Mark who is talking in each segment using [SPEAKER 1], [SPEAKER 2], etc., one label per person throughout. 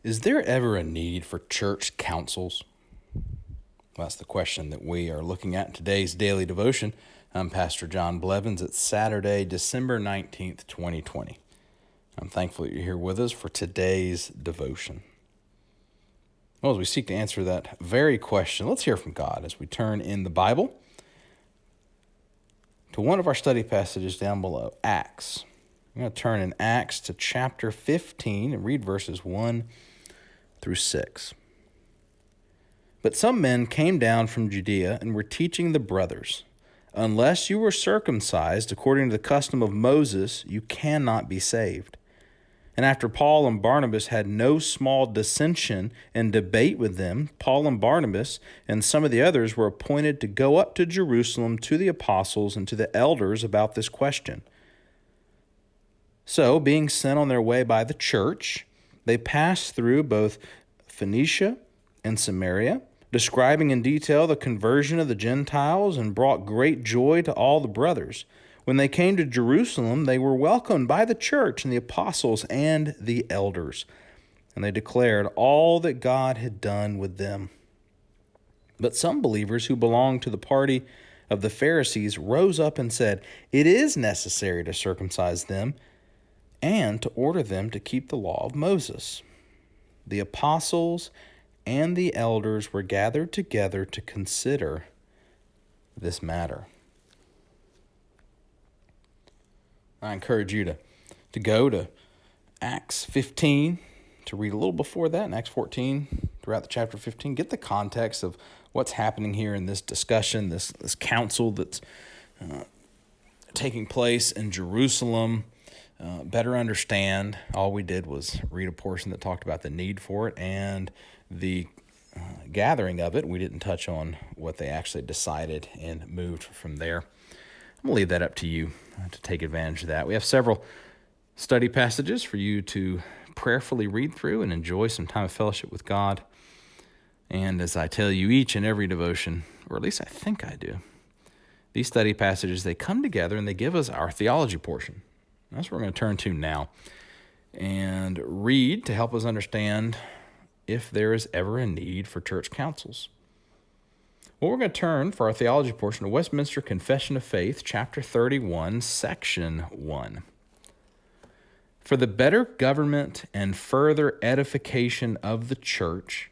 [SPEAKER 1] Is there ever a need for church councils? Well, that's the question that we are looking at in today's daily devotion. I'm Pastor John Blevins. It's Saturday, December 19th, 2020. I'm thankful that you're here with us for today's devotion. Well, as we seek to answer that very question, let's hear from God as we turn in the Bible to one of our study passages down below, Acts. I'm going to turn in Acts to chapter 15 and read verses 1 through 6. But some men came down from Judea and were teaching the brothers, unless you were circumcised according to the custom of Moses, you cannot be saved. And after Paul and Barnabas had no small dissension and debate with them, Paul and Barnabas and some of the others were appointed to go up to Jerusalem to the apostles and to the elders about this question. So, being sent on their way by the church, they passed through both Phoenicia and Samaria, describing in detail the conversion of the Gentiles, and brought great joy to all the brothers. When they came to Jerusalem, they were welcomed by the church and the apostles and the elders, and they declared all that God had done with them. But some believers who belonged to the party of the Pharisees rose up and said, "It is necessary to circumcise them and to order them to keep the law of Moses." The apostles and the elders were gathered together to consider this matter. I encourage you to go to Acts 15, to read a little before that, in Acts 14, throughout the chapter 15. Get the context of what's happening here in this discussion, this council that's taking place in Jerusalem. Better understand. All we did was read a portion that talked about the need for it and the gathering of it. We didn't touch on what they actually decided and moved from there. I'm going to leave that up to you to take advantage of that. We have several study passages for you to prayerfully read through and enjoy some time of fellowship with God. And as I tell you each and every devotion, or at least I think I do, these study passages, they come together and they give us our theology portion. That's what we're going to turn to now and read to help us understand if there is ever a need for church councils. Well, we're going to turn for our theology portion to Westminster Confession of Faith, chapter 31, section 1. For the better government and further edification of the church,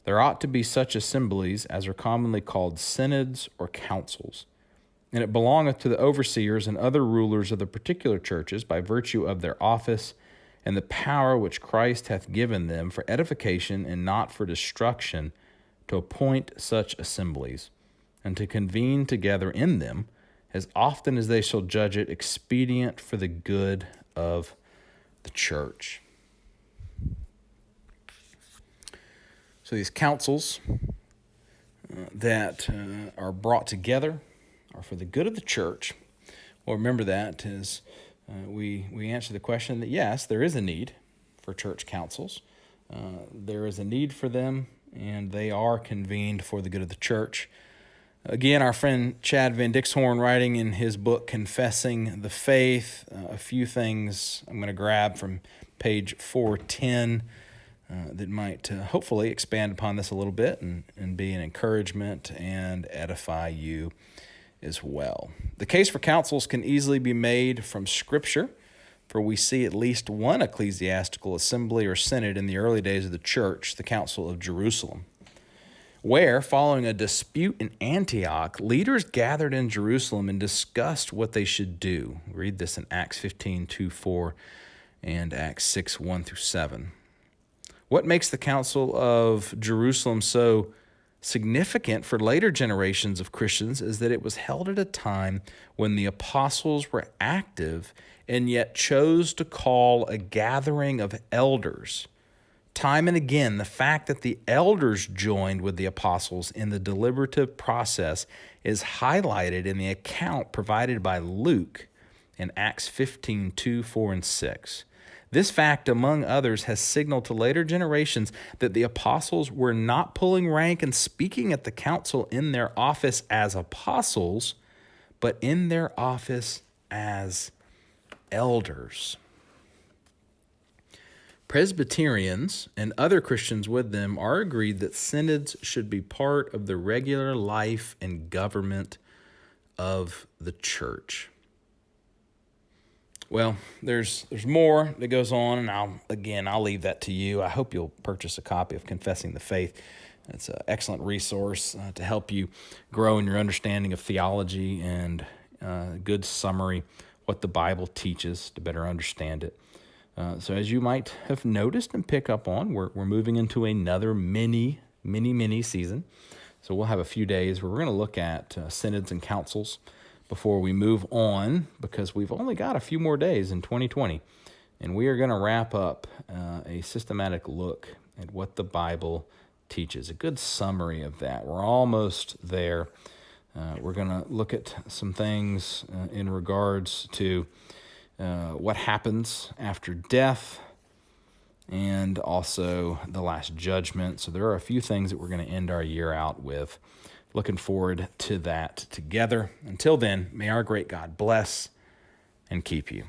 [SPEAKER 1] there ought to be such assemblies as are commonly called synods or councils. And it belongeth to the overseers and other rulers of the particular churches by virtue of their office and the power which Christ hath given them for edification and not for destruction, to appoint such assemblies, and to convene together in them as often as they shall judge it expedient for the good of the church. So these councils that are brought together are for the good of the church. Well, remember that as we answer the question that yes, there is a need for church councils. There is a need for them, and they are convened for the good of the church. Again, our friend Chad Van Dixhorn, writing in his book, Confessing the Faith, a few things I'm going to grab from page 410 that might hopefully expand upon this a little bit and be an encouragement and edify you as well. The case for councils can easily be made from Scripture, for we see at least one ecclesiastical assembly or synod in the early days of the church, the Council of Jerusalem, where, following a dispute in Antioch, leaders gathered in Jerusalem and discussed what they should do. Read this in Acts 15, 2-4 and Acts 6, 1-7. What makes the Council of Jerusalem so significant for later generations of Christians is that it was held at a time when the apostles were active and yet chose to call a gathering of elders. Time and again, the fact that the elders joined with the apostles in the deliberative process is highlighted in the account provided by Luke in Acts 15, 2, 4, and 6. This fact, among others, has signaled to later generations that the apostles were not pulling rank and speaking at the council in their office as apostles, but in their office as elders. Presbyterians and other Christians with them are agreed that synods should be part of the regular life and government of the church. Well, there's more that goes on, and I'll leave that to you. I hope you'll purchase a copy of Confessing the Faith. It's an excellent resource to help you grow in your understanding of theology and a good summary what the Bible teaches to better understand it. So as you might have noticed and pick up on, we're moving into another mini season. So we'll have a few days where we're going to look at synods and councils before we move on, because we've only got a few more days in 2020, and we are going to wrap up a systematic look at what the Bible teaches, a good summary of that. We're almost there. We're going to look at some things in regards to what happens after death and also the Last Judgment. So there are a few things that we're going to end our year out with. Looking forward to that together. Until then, may our great God bless and keep you.